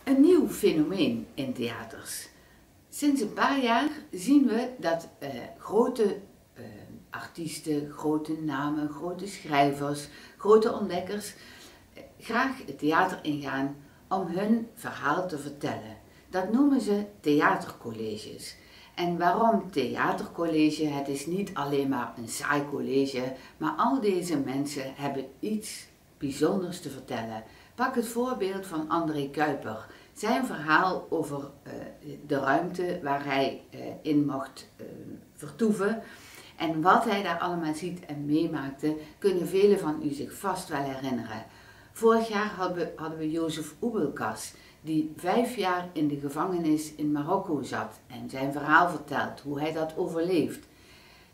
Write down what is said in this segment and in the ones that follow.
Een nieuw fenomeen in theaters. Sinds een paar jaar zien we dat grote artiesten, grote namen, grote schrijvers, grote ontdekkers graag het theater ingaan om hun verhaal te vertellen. Dat noemen ze theatercolleges. En waarom theatercollege? Het is niet alleen maar een saai college, maar al deze mensen hebben iets bijzonders te vertellen. Pak het voorbeeld van André Kuiper. Zijn verhaal over de ruimte waar hij in mocht vertoeven en wat hij daar allemaal ziet en meemaakte, kunnen velen van u zich vast wel herinneren. Vorig jaar hadden we Jozef Oebelkas, die 5 jaar in de gevangenis in Marokko zat en zijn verhaal vertelt, hoe hij dat overleeft.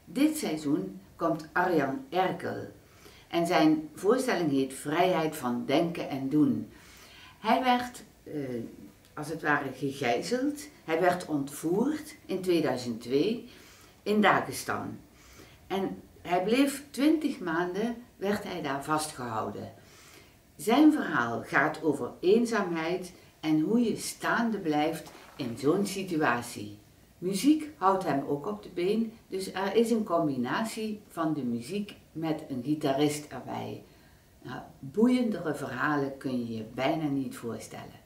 Dit seizoen komt Arjan Erkel en zijn voorstelling heet Vrijheid van Denken en Doen. Hij werd als het ware gegijzeld, hij werd ontvoerd in 2002 in Dagestan. En hij bleef 20 maanden, werd hij daar vastgehouden. Zijn verhaal gaat over eenzaamheid en hoe je staande blijft in zo'n situatie. Muziek houdt hem ook op de been, dus er is een combinatie van de muziek met een gitarist erbij. Nou, boeiendere verhalen kun je je bijna niet voorstellen.